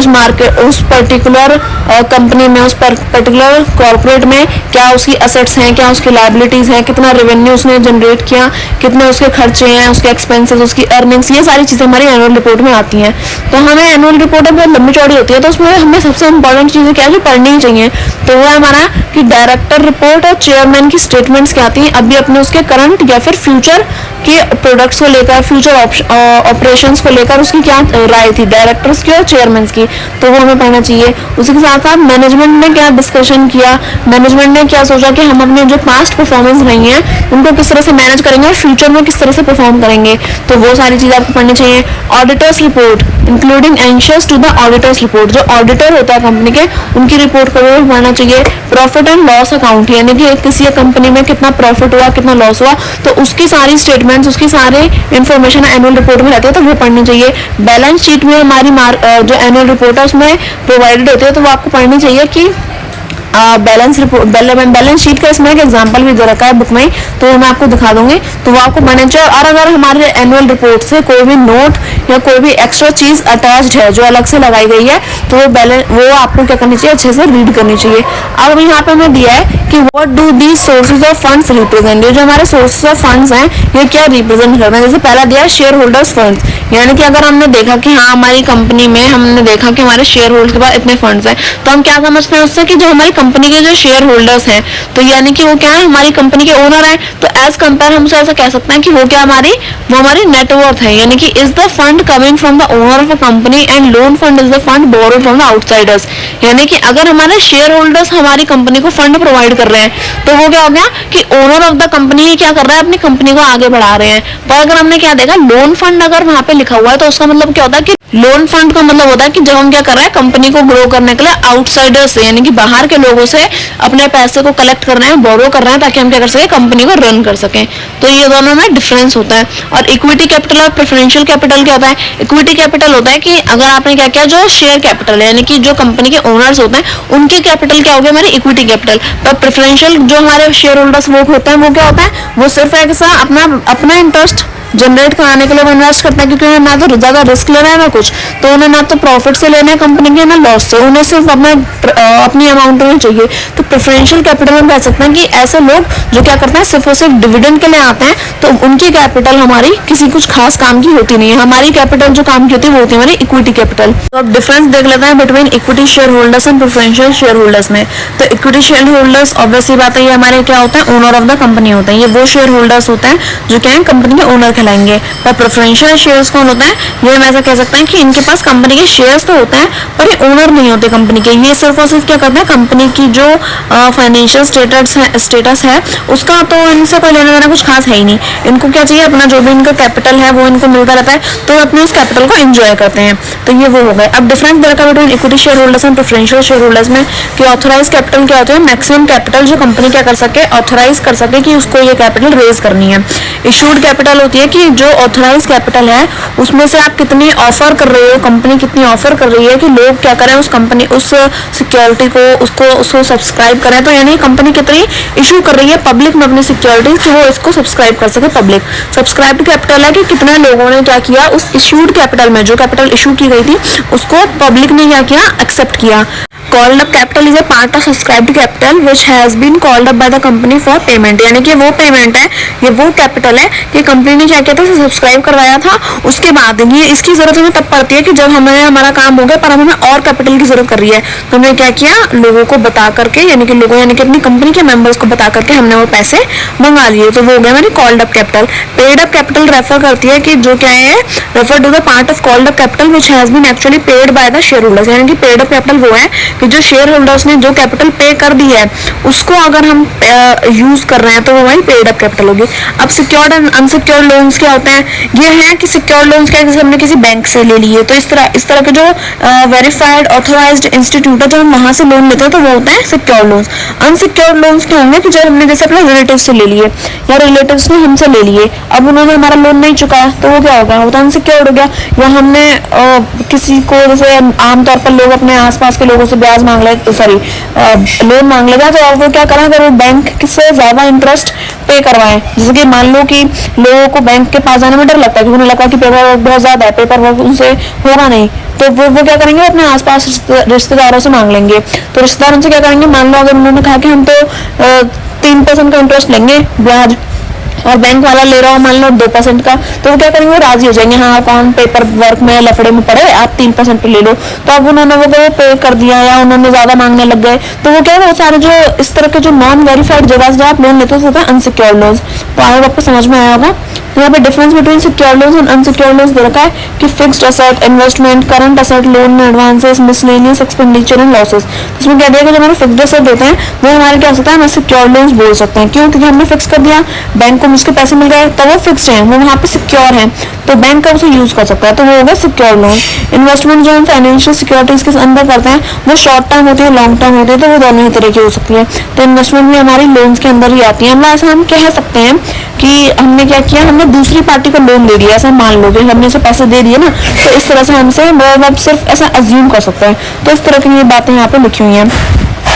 उस पर्टिकुलर कंपनी में, उस पर्टिकुलर कॉर्पोरेट में क्या उसकी असेट्स हैं, क्या उसकी लायबिलिटीज हैं, कितना रेवेन्यू उसने जनरेट किया, कितने उसके खर्चे हैं, उसके एक्सपेंसेस, उसकी अर्निंग्स, ये सारी चीजें हमारी एनुअल रिपोर्ट में आती हैं। तो हमें एनुअल रिपोर्ट बहुत लंबी चौड़ी होती है, तो उसमें हमें सबसे इंपॉर्टेंट चीजें क्या है जो पढ़नी ही चाहिए, तो वो है हमारा कि डायरेक्टर रिपोर्ट और चेयरमैन की स्टेटमेंट्स क्या आती हैं, अभी अपने उसके करंट या फिर फ्यूचर के प्रोडक्ट्स को लेकर, फ्यूचर ऑपरेशंस को लेकर उसकी क्या राय थी डायरेक्टर्स की और चेयरमैन की, तो वो हमें पढ़ना चाहिए। उसी के साथ साथ मैनेजमेंट ने क्या डिस्कशन किया, मैनेजमेंट ने क्या सोचा कि हम अपने जो पास्ट परफॉर्मेंस रही हैं उनको किस तरह से मैनेज करेंगे और फ्यूचर में किस तरह से परफॉर्म करेंगे, तो वो सारी चीज़ें आपको पढ़नी चाहिए। Auditors report including answers to the auditors report, जो ऑडिटर होता है कंपनी के, उनकी रिपोर्ट को भी पढ़ना चाहिए। प्रॉफिट एंड लॉस अकाउंट, यानी कि किसी कंपनी में कितना प्रॉफिट हुआ, कितना लॉस हुआ, तो उसकी सारी स्टेटमेंट्स, उसकी सारे इन्फॉर्मेशन एनुअल रिपोर्ट में रहती है, तो वो पढ़नी चाहिए। बैलेंस शीट में हमारी जो एनुअल रिपोर्ट है उसमें प्रोवाइडेड होती है, तो वो आपको पढ़नी चाहिए कि बैलेंस शीट का इसमें एक एग्जांपल भी दे रखा है बुक में, तो मैं आपको दिखा दूंगी, तो वो आपको पढ़ना चाहिए। और अगर हमारे एनुअल रिपोर्ट से कोई भी नोट या कोई भी एक्स्ट्रा चीज अटैच्ड है जो अलग से लगाई गई है, तो वो आपको क्या करनी चाहिए, अच्छे से रीड करनी चाहिए। अब यहाँ पे हमें दिया है कि what do the sources of funds represent, जो हमारे सोर्सेज ऑफ फंड्स हैं ये क्या रिप्रेजेंट करते हैं। जैसे पहला दिया है शेयर होल्डर्स फंड्स, यानी कि अगर हमने देखा कि हाँ हमारी कंपनी में हमने देखा कि हमारे शेयर होल्डर्स के पास इतने फंड्स हैं, तो हम क्या समझते हैं उससे कि जो हमारी कंपनी के जो शेयर होल्डर्स हैं, तो यानी कि वो क्या है, हमारी कंपनी के ओनर हैं, तो एज कंपेयर हम ऐसा कह सकते हैं कि वो क्या हमारी नेटवर्थ है, यानी कि is the fund coming from the owner of a company and loan fund is the fund borrowed from the outsiders, यानी कि अगर हमारे शेयर होल्डर्स हमारी कंपनी को फंड प्रोवाइड कर रहे हैं, तो वो क्या हो गया कि ओनर ऑफ द कंपनी ही क्या कर रहा है, अपनी कंपनी को आगे बढ़ा रहे हैं। पर अगर हमने क्या देखा, लोन फंड अगर वहां पे लिखा हुआ है, तो उसका मतलब क्या होता है कि लोन फंड का मतलब होता है कि जब हम क्या कर रहे हैं, कंपनी को ग्रो करने के लिए आउटसाइडर्स से, यानी कि बाहर के लोगों से अपने पैसे को कलेक्ट कर रहे हैं, बोरो कर रहे हैं, ताकि हम क्या कर सके, कंपनी को रन कर सकें। तो ये दोनों में डिफरेंस होता है। और इक्विटी कैपिटल और प्रेफरेंशियल कैपिटल क्या होता है? इक्विटी कैपिटल होता है कि अगर आपने क्या किया, जो शेयर कैपिटल है, यानी कि जो कंपनी के ओनर्स होते हैं उनके कैपिटल क्या हो गया, हमारी इक्विटी कैपिटल। पर प्रेफरेंशियल जो हमारे शेयर होल्डर्स वोट होते हैं, वो क्या होता है, वो सिर्फ ऐसा अपना इंटरेस्ट जनरेट कराने के लिए वो इन्वेस्ट करते हैं, क्योंकि उन्हें ना तो ज्यादा रिस्क लेना है ना कुछ, तो उन्हें ना तो प्रॉफिट से लेना है कंपनी के, ना लॉस से, उन्हें सिर्फ अपनी अमाउंट होनी चाहिए। तो प्रेफरेंशियल कैपिटल हम कह सकते हैं कि ऐसे लोग जो क्या करते हैं, सिर्फ और सिर्फ डिविडेंड के लिए आते हैं, तो उनकी कैपिटल हमारी किसी कुछ खास काम की होती नहीं है। हमारी कैपिटल जो काम की होती है वो होती है हमारी इक्विटी कैपिटल। तो अब डिफरेंस देख लेते हैं between equity share holders and preferential share holders में। तो इक्विटी शेयर होल्डर्स ऑब्वियसली बात है, ये हमारे क्या होता है, ओनर ऑफ द कंपनी होते हैं। ये वो शेयर होल्डर्स होते हैं जो क्या है, कंपनी के ओनर कहलाएंगे। पर प्रेफरेंशियल शेयर्स कौन होता है? ये हम ऐसा कह सकते हैं कि इनके पास कंपनी के शेयर्स तो होते हैं पर ये ओनर नहीं होते कंपनी के। ये सिर्फ और सिर्फ क्या करते हैं, कंपनी की जो फाइनेंशियल स्टेटस है उसका तो इनसे कोई लेना देना कुछ खास है ही नहीं। इनको क्या चाहिए, अपना जो भी इनका कैपिटल है वो इनको मिलता रहता है, तो अपने उस कैपिटल को एंजॉय करते हैं। तो ये वो हो गए। अब डिफरेंस दे रखा है between equity share holders and preferential share holders में कि ऑथराइज कैपिटल क्या होता है, मैक्सिमम कैपिटल जो कंपनी क्या कर सके, ऑथराइज कर सके कि उसको ये कैपिटल रेज करनी है। इशूड कैपिटल होती है कि जो ऑथराइज कैपिटल है उसमें से आप कितनी ऑफर कर रहे हो, कंपनी कितनी ऑफर कर रही है कि लोग क्या करें, उस कंपनी उस सिक्योरिटी को उसको सब्सक्राइब करें। तो यानी कंपनी कितनी इशू कर रही है पब्लिक में अपनी सिक्योरिटीज कि वो इसको सब्सक्राइब कर सके पब्लिक। सब्सक्राइब कैपिटल है कि कितने लोगों ने क्या किया, उस इशूड कैपिटल में जो कैपिटल इशू की गई थी उसको पब्लिक ने क्या किया, एक्सेप्ट किया। Called up capital is a part of subscribed capital which has been called up by the company for payment. यानी कि वो पेमेंट है, ये वो कैपिटल है कि कंपनी ने क्या किया था, सब्सक्राइब करवाया था, उसके बाद ये इसकी जरूरत हमें तब पड़ती है कि जब हमें हमारा काम हो गया पर हमें और कैपिटल की जरूरत कर रही है, तो हमने क्या किया, लोगों को बता करके यानी कि लोगों यानी कि अपनी कंपनी के मेंबर्स को बता करके हमने वो पैसे मंगा लिए, तो वो हो गया हमारी called up capital. Paid up capital refer करती है कि जो क्या है, refer to the part of called up capital which has been actually paid by the shareholders. यानी कि पेड अप कैपिटल वो है कि जो शेयर होल्डर्स ने जो कैपिटल पे कर दी है उसको अगर हम यूज कर रहे हैं तो वो वही पेड अप कैपिटल होगी। अब सिक्योर्ड एंड अनसिक्योर्ड लोन्स क्या होते हैं, ये है कि सिक्योर्ड लोन्स क्या है, जैसे हमने किसी बैंक से ले लिए, तो इस तरह के जो वेरीफाइड ऑथराइज्ड इंस्टीट्यूट है, जब हम वहां से लोन लेते हैं तो वो होते हैं सिक्योर्ड लोन्स। अनसिक्योर्ड लोन्स क्या होंगे कि जब हमने जैसे अपने रिलेटिव से ले लिए या रिलेटिव्स ने हमसे ले लिए, अब उन्होंने हमारा लोन नहीं चुकाया तो वो क्या होगा, वो तो अनसिक्योर्ड हो गया। या हमने किसी को जैसे आमतौर पर लोग अपने आसपास के लोगों से ब्याज मांग ले, सॉरी लोन मांग लेगा, तो वो क्या करें, अगर वो बैंक से ज्यादा इंटरेस्ट पे करवाएं, जैसे कि मान लो कि लोगों को बैंक के पास जाने में डर लगता है क्योंकि उन्हें लगता है कि पेपर वर्क बहुत ज्यादा है, पेपर वर्क उनसे होगा नहीं, तो वो क्या करेंगे, अपने आसपास रिश्तेदारों से मांग लेंगे। तो रिश्तेदार उनसे क्या करेंगे, मान लो अगर उन्होंने कहा कि हम तो 3% का इंटरेस्ट लेंगे ब्याज और बैंक वाला ले रहा हो मान लो 2% का, तो वो क्या करेंगे, वो राजी हो जाएंगे, हाँ कौन पेपर वर्क में लफड़े में पड़े, आप 3% पे ले लो। तो अब उन्होंने वो पे कर दिया या उन्होंने ज्यादा मांगने लग गए, तो वो क्या है, वो सारे जो इस तरह के जो नॉन वेरीफाइड जगह से आप लोन लेते हो वो होता है अनसिक्योर्ड लोन्स। तो आगे आपको समझ में आया होगा। यहाँ पे difference between secured loans and unsecured loans दे रखा है कि fixed asset, investment, current asset, loan advances, miscellaneous expenditure and losses. इसमें क्या दिया कि जो हमारे फिक्स्ड एसेट होते हैं वो हमारे क्या हो सकता है, हमें सिक्योर्ड लोन्स बोल सकते हैं। क्यों? क्योंकि हमने फिक्स कर दिया, बैंक को मुझके पैसे मिल गए तो वो फिक्स्ड है, वो वहाँ पे सिक्योर है, तो बैंक का उसे यूज कर सकता है, तो वो होगा सिक्योर्ड लोन। इन्वेस्टमेंट जो हम फाइनेंशियल सिक्योरिटीज के अंदर करते हैं वो शॉर्ट टर्म होती है, लॉन्ग टर्म होती है, तो वो दोनों ही तरह की हो सकती है। तो इन्वेस्टमेंट भी हमारी लोन्स के अंदर ही आती है। ऐसा हम कह सकते हैं कि हमने क्या किया, हमने दूसरी पार्टी को लोन ले लिया, ऐसा मान लो कि हमने उसे पैसे दे दिए ना, तो इस तरह से हमसे वो सिर्फ ऐसा अज्यूम कर सकते हैं। तो इस तरह की ये बातें यहाँ पे लिखी हुई हैं।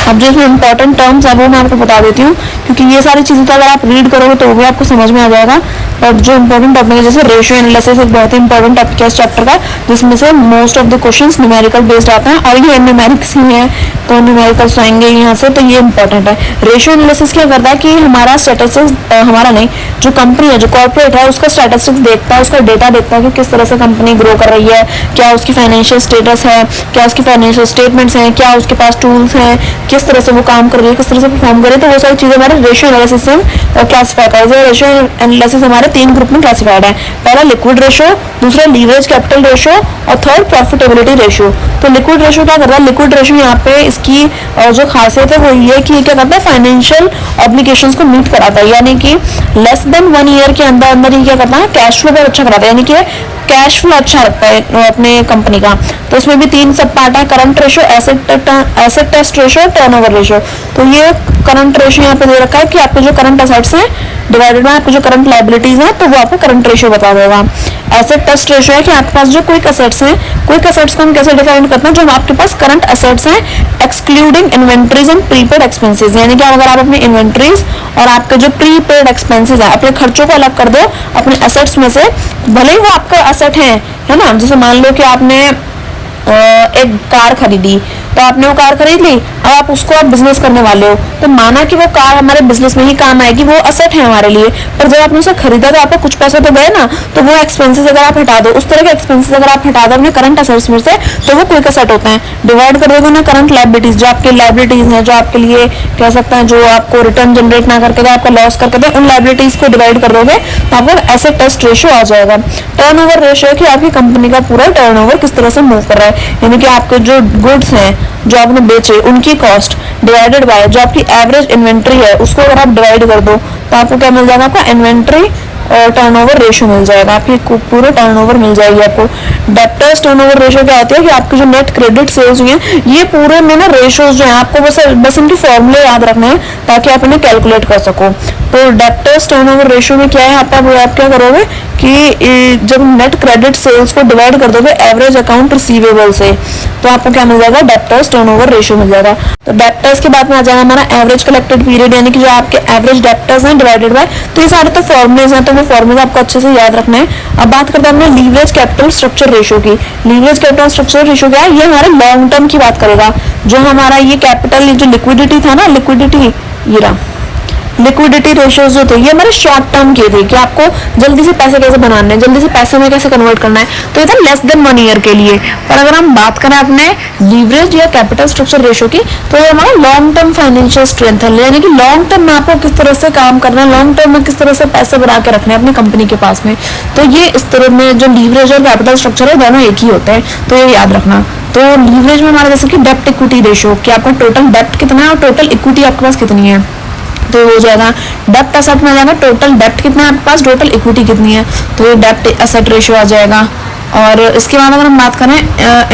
अब जो इसमें इंपॉर्टेंट टर्म्स है वो मैं आपको बता देती हूँ, क्योंकि ये सारी चीज़ें तो अगर आप रीड करोगे तो वो भी आपको समझ में आ जाएगा। और जो इंपॉर्टेंट टॉपिक है जैसे रेशियो एनालिसिस एक बहुत ही इंपॉर्टेंट टॉपिक है इस चैप्टर का, जिसमें से most of the questions numerical based आते हैं और ये न्यूमेरिक्स ही है, तो न्यूमेरिकल्स आएंगे यहाँ से, तो ये इंपॉर्टेंट है। रेशियो एनालिसिस क्या करता है कि हमारा स्टैटिस्टिक्स, हमारा नहीं, जो कंपनी है, जो कॉर्पोरेट है, उसका स्टैटिस्टिक्स देखता है, उसका डेटा देखता है कि किस तरह से कंपनी ग्रो कर रही है, क्या उसकी फाइनेंशियल स्टेटस है, क्या उसकी फाइनेंशियल स्टेटमेंट्स हैं, क्या उसके पास टूल्स हैं, किस तरह से वो काम कर रही है, किस तरह से परफॉर्म कर रही है। तो वो सारी चीज़ें हमारे रेशियो एनालिसिस से क्लासीफाई कर है। रेशियो एनालिसिस हमारे 3 ग्रुप में क्लासिफाइड है। पहला लिक्विड रेशियो, दूसरा लीवरेज कैपिटल रेशियो और थर्ड प्रॉफिटेबिलिटी रेशियो। तो लिक्विड रेशियो क्या करता है, लिक्विड रेशियो यहाँ पे इसकी जो खासियत है वो ये है कि ये क्या करता है, फाइनेंशियल ऑब्लिगेशंस को मीट कराता है, यानी कि लेस देन 1 ईयर के अंदर अंदर ही क्या करता है, कैश फ्लो बहुत अच्छा कराता है, यानी कि कैश फ्लो अच्छा रखता है अपने कंपनी का। तो इसमें भी 3 सब पार्ट है, current ratio, asset test ratio, turnover ratio. तो ये करंट रेशियो यहाँ पे दे रखा है कि आपके जो करंट एसेट्स हैं डिवाइडेड बाय आपके जो करंट लायबिलिटीज हैं, तो वो आपको करंट रेशियो बता देगा। एसेट टेस्ट रेशियो है कि आपके पास जो क्विक एसेट्स हैं, क्विक एसेट्स को हम कैसे डिफाइन करते हैं, जो आपके पास करंट एसेट्स हैं excluding inventories and prepaid expenses, यानी कि अगर आप अपने इन्वेंट्रीज और आपके जो प्रीपेड एक्सपेंसेस है, अपने खर्चों को अलग कर दो अपने एसेट्स में से, भले ही वो आपका एसेट है ना, जैसे मान लो कि आपने एक कार खरीदी, तो आपने वो कार खरीद ली, अब आप उसको आप बिजनेस करने वाले हो, तो माना कि वो कार हमारे बिजनेस में ही काम आएगी, वो असेट है हमारे लिए, पर जब आपने उसे खरीदा तो आपको कुछ पैसे तो गए ना, तो वो एक्सपेंसेस अगर आप हटा दो, उस तरह के एक्सपेंसेस अगर आप हटा दो अपने करंट असेट्स में से, तो वो क्विक असेट होते हैं। डिवाइड कर दोगे ना करंट लायबिलिटीज, जो आपकी लायबिलिटीज हैं, जो आपके लिए कह सकते हैं जो आपको रिटर्न जनरेट ना करके दे, आपका लॉस करके दे, उन लायबिलिटीज को डिवाइड कर दोगे तो आपको एसेट टेस्ट रेशियो आ जाएगा। टर्नओवर रेशियो कि आपकी कंपनी का पूरा टर्नओवर किस तरह से मूव कर रहा है, यानी कि आपके जो गुड्स हैं जो आपने बेचे उनकी कॉस्ट डिवाइडेड बाय जो आपकी एवरेज इन्वेंट्री है, उसको अगर आप डिवाइड कर दो तो आपको क्या मिल जाएगा, आपका इन्वेंट्री टर्नओवर रेशियो मिल जाएगा, आपकी पूरे टर्नओवर मिल जाएगी आपको। डेप्टर्स टर्नओवर रेशियो क्या होती है कि आपकी जो नेट क्रेडिट सेल्स हुई है, ये पूरे में ना रेशियोज जो है आपको बस इनके फॉर्मूले याद रखने हैं ताकि आप इन्हें कैलकुलेट कर सको। तो डेप्टर्स टर्नओवर रेशियो में क्या है, आप क्या करोगे कि जब नेट क्रेडिट सेल्स को डिवाइड कर दोगे एवरेज अकाउंट रिसीवेबल से, तो आपको क्या मिल जाएगा, डेप्टर्स टर्नओवर रेशियो मिल जाएगा। तो डेप्टर्स के बाद में आ जाएगा हमारा एवरेज कलेक्टेड पीरियड, यानी कि जो आपके एवरेज डेप्टर्स हैं डिवाइडेड बाय, तो ये सारे तो फॉर्मुलेज हैं, तो वो फॉर्मूला आपको अच्छे से याद रखना है। अब बात करते हैं हमने लीवरेज कैपिटल स्ट्रक्चर रेशियो की। लीवरेज कैपिटल स्ट्रक्चर रेशियो क्या है, ये हमारे लॉन्ग टर्म की बात करेगा। जो हमारा ये कैपिटल जो लिक्विडिटी था ना, लिक्विडिटी रेशियोज जो थे ये हमारे शॉर्ट टर्म के थे कि आपको जल्दी से पैसे कैसे बनाने हैं, जल्दी से पैसे में कैसे कन्वर्ट करना है, तो ये था लेस देन 1 ईयर के लिए। पर अगर हम बात करें अपने लीवरेज या कैपिटल स्ट्रक्चर रेशियो की, तो ये हमारा लॉन्ग टर्म फाइनेंशियल स्ट्रेंथ है, यानी कि लॉन्ग टर्म में आपको किस तरह से काम करना है, लॉन्ग टर्म में किस तरह से पैसे बना के रखने हैं अपनी कंपनी के पास में। तो ये इस तरह में जो लीवरेज और कैपिटल स्ट्रक्चर है दोनों एक ही होते हैं, तो ये याद रखना। तो लीवरेज में हमारा जैसे कि डेप्ट इक्विटी रेशियो कि आपका टोटल डेप्ट कितना है और टोटल इक्विटी आपके पास कितनी है, तो हो जाएगा डेप्ट असेट में आ जाएगा टोटल डेप्ट कितना है आपके पास, टोटल इक्विटी कितनी है, तो ये डेप्ट असेट रेशियो आ जाएगा। और इसके बाद अगर हम बात करें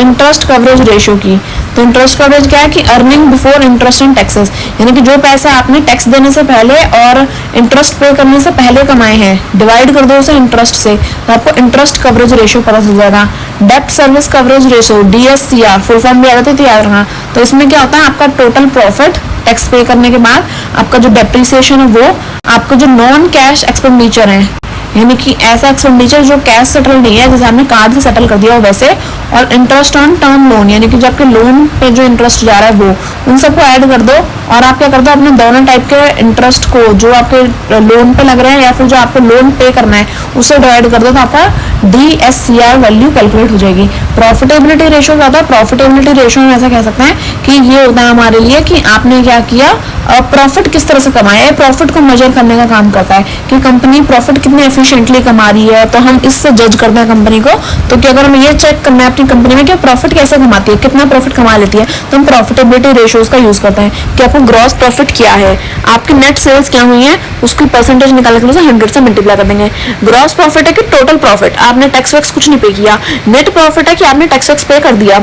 इंटरेस्ट कवरेज रेशियो की, तो इंटरेस्ट कवरेज क्या है कि earning before interest and taxes, यानी कि जो पैसा आपने टैक्स देने से पहले और इंटरेस्ट पे करने से पहले कमाए हैं, डिवाइड कर दो उसे इंटरेस्ट से, तो आपको इंटरेस्ट कवरेज रेशियो पता चल जाएगा। डेप्ट service coverage ratio DSCR full form भी आ जाती है, याद रखना। तो इसमें क्या होता है, आपका टोटल प्रॉफिट टैक्स पे करने के बाद आपका जो डेप्रिसिएशन है वो आपका जो नॉन कैश एक्सपेंडिचर है, यानी कि ऐसा एक्सपेंडिचर जो कैश सेटल नहीं है, जैसे आपने कार्ड से सेटल कर दिया हो वैसे, और इंटरेस्ट ऑन टर्म लोन, यानी कि जो आपके लोन पे जो इंटरेस्ट जा रहा है वो, उन सबको ऐड कर दो और आप क्या कर दो अपने दोनों टाइप के इंटरेस्ट को जो आपके लोन पे लग रहे हैं या फिर जो आपको लोन पे करना है उसे डिवाइड कर दो, तो आपका DSCR वैल्यू कैलकुलेट हो जाएगी। प्रॉफिटेबिलिटी रेशियो क्या होता है, प्रॉफिटेबिलिटी रेशियो में ऐसा कह सकते हैं कि ये होता है हमारे लिए कि आपने क्या किया, प्रॉफिट किस तरह से कमाया है, प्रॉफिट को मेजर करने का काम करता है कि कंपनी प्रॉफिट कितने एफिशिएंटली कमा रही है, तो हम इससे जज करते हैं कंपनी को। तो कि अगर हमें ये चेक करना है अपनी कंपनी में कि प्रॉफिट कैसे कमाती है, कितना प्रॉफिट कमा लेती है, तो हम प्रॉफिटेबिलिटी रेशियोज का यूज करते हैं कि आपको ग्रॉस प्रॉफिट क्या है, आपकी नेट सेल्स क्या हुई है, उसकी परसेंटेज निकालने के लिए 100 से मल्टीप्लाई कर देंगे। ग्रॉस प्रॉफिट है कि टोटल प्रॉफिट, आपने टैक्स वैक्स कुछ नहीं पे किया। नेट प्रॉफिट है कि आपने टैक्स वैक्स पे कर दिया,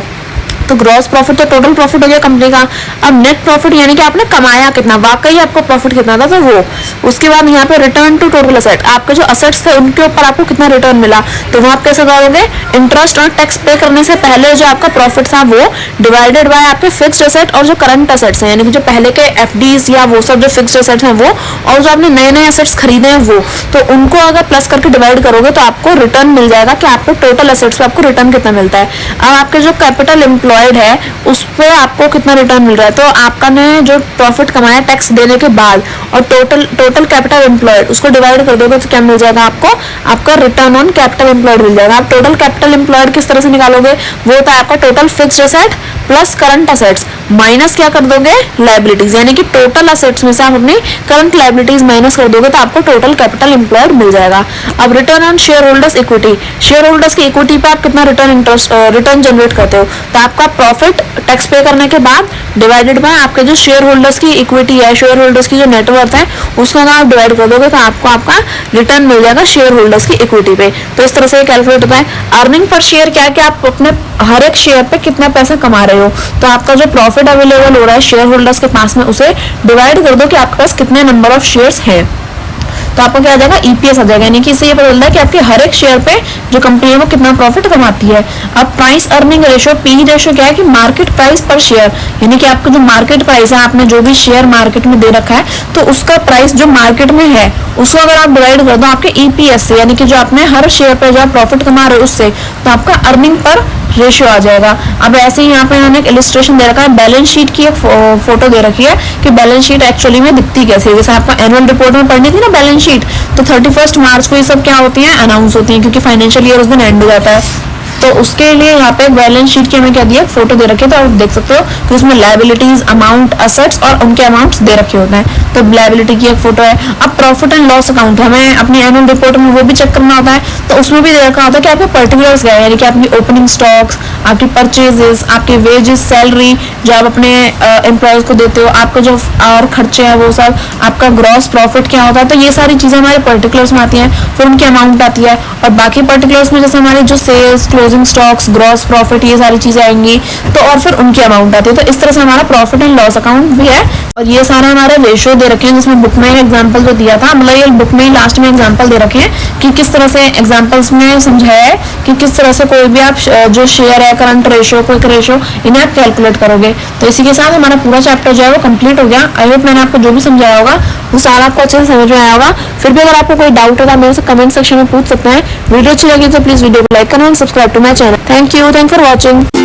तो ग्रॉस प्रॉफिट तो टोटल प्रॉफिट हो गया कंपनी का। अब नेट प्रॉफिट यानी कि आपने कमाया कितना, वाकई आपको प्रॉफिट कितना था, तो वो। उसके बाद यहाँ पे रिटर्न टू टोटल असेट, आपके जो असेट्स थे उनके ऊपर आपको कितना रिटर्न मिला, तो वो आप कैसे करोगे, इंटरेस्ट और टैक्स पे करने से पहले जो आपका प्रॉफिट था वो डिवाइडेड बाय आपके फिक्स्ड असेट और जो करंट असेट्स हैं, यानी कि जो पहले के FDs या वो सब जो फिक्स्ड असेट्स हैं वो, और जो आपने नए नए असेट्स खरीदे हैं वो, तो उनको अगर प्लस करके डिवाइड करोगे तो आपको रिटर्न मिल जाएगा कि आपको टोटल असेट्स पे आपको रिटर्न कितना मिलता है। अब आपके जो कैपिटल एम्प्लॉयड है उस पे आपको कितना रिटर्न मिल रहा है, तो आपका ने जो प्रॉफिट कमाया टैक्स देने के बाद और टोटल कैपिटल एम्प्लॉयड उसको डिवाइड कर दोगे तो क्या मिल जाएगा आपको, आपका रिटर्न ऑन कैपिटल एम्प्लॉयड मिल जाएगा। आप टोटल कैपिटल एम्प्लॉयड किस तरह से निकालोगे, वो होता है आपका total fixed asset plus current assets minus क्या कर दोगे, लायबिलिटीज, यानी कि टोटल असेट्स में से आप अपनी करंट लायबिलिटीज माइनस कर दोगे तो आपको टोटल कैपिटल एम्प्लॉयड मिल जाएगा। अब return on share holders equity, share holders की इक्विटी पे आप कितना रिटर्न जनरेट करते हो, तो आपका प्रॉफिट टैक्स पे करने के बाद डिवाइडेड बाय आपके जो शेयर होल्डर्स की इक्विटी है, शेयर होल्डर्स की जो नेटवर्थ है उसको अगर आप डिवाइड कर दोगे तो आपको आपका रिटर्न मिल जाएगा शेयर होल्डर्स की इक्विटी पे। तो इस तरह से कैलकुलेट होता है। अर्निंग पर शेयर क्या है कि आप अपने हर एक शेयर पे कितना पैसा कमा रहे हो, तो आपका जो प्रॉफिट अवेलेबल हो रहा है शेयर होल्डर्स के पास में उसे डिवाइड कर दो कि आपके पास कितने नंबर ऑफ शेयर्स हैं, तो आपको क्या आ जाएगा, EPS आ जाएगा, यानी कि इससे ये पता चलता है कि आपके हर एक शेयर पे जो कंपनी है वो कितना प्रॉफिट कमाती है। अब price earning ratio, P ratio क्या है कि मार्केट प्राइस पर शेयर, यानी कि आपका जो मार्केट प्राइस है, आपने जो भी शेयर मार्केट में दे रखा है तो उसका प्राइस जो मार्केट में है उसको अगर आप डिवाइड कर दो आपके EPS से, यानी कि जो आपने हर शेयर पर जो आप प्रॉफिट कमा रहे हो उससे, तो आपका अर्निंग पर रेशियो आ जाएगा। अब ऐसे ही यहाँ पे इन्होंने एक इलिस्ट्रेशन दे रखा है, बैलेंस शीट की एक फोटो दे रखी है कि बैलेंस शीट एक्चुअली में दिखती कैसे है। जैसे आपको एनुअल रिपोर्ट में पढ़नी थी ना बैलेंस शीट, तो 31 मार्च को ये सब क्या होती है, अनाउंस होती है, क्योंकि फाइनेंशियल ईयर उस दिन एंड हो जाता है। तो उसके लिए यहाँ पे बैलेंस शीट की हमें क्या दिया, फोटो दे रखे, तो आप देख सकते हो कि उसमें लायबिलिटीज, अमाउंट, असेट्स और उनके अमाउंट्स दे रखे होते हैं। तो लायबिलिटी की एक फोटो है। अब प्रॉफिट एंड लॉस अकाउंट हमें अपनी एनुअल रिपोर्ट में वो भी चेक करना होता है, तो उसमें भी दे रखा होता है कि आपके पर्टिकुलर्स क्या है, यानी कि आपकी ओपनिंग स्टॉक्स, आपकी परचेजेस, आपके वेजेस, सैलरी जो आप अपने एम्प्लॉयज को देते हो, आपका जो और खर्चे हैं वो सब, आपका ग्रॉस प्रॉफिट क्या होता है, तो ये सारी चीजें हमारे पर्टिकुलर्स में आती हैं। फिर उनकी अमाउंट आती है, और बाकी पर्टिकुलर्स में जैसे हमारे जो sales, closing stocks, gross profit, ये सारी चीजें आएंगी, तो और फिर उनकी अमाउंट आती है। तो इस तरह से हमारा प्रॉफिट एंड लॉस अकाउंट भी है। और ये सारा हमारे रेशियो दे रखे हैं, जिसमें बुक में एग्जांपल जो दिया था, मतलब ये बुक में ही लास्ट में एग्जांपल दे रखे हैं कि किस तरह से एग्जांपल्स में समझाया है कि किस तरह से कोई भी आप जो शेयर है, करंट रेशियो, क्विक रेशियो, इन्हें आप कैलकुलेट करोगे। तो इसी के साथ हमारा पूरा चैप्टर जो है वो कंप्लीट हो गया। आई होप मैंने आपको जो भी समझाया होगा वो सारा आपको अच्छे से समझ में आया होगा। फिर भी अगर आपको कोई डाउट है तो आप मेरे से कमेंट सेक्शन में पूछ सकते हैं। वीडियो अच्छी लगी तो प्लीज वीडियो को लाइक करना and subscribe to my channel. Thank you for watching.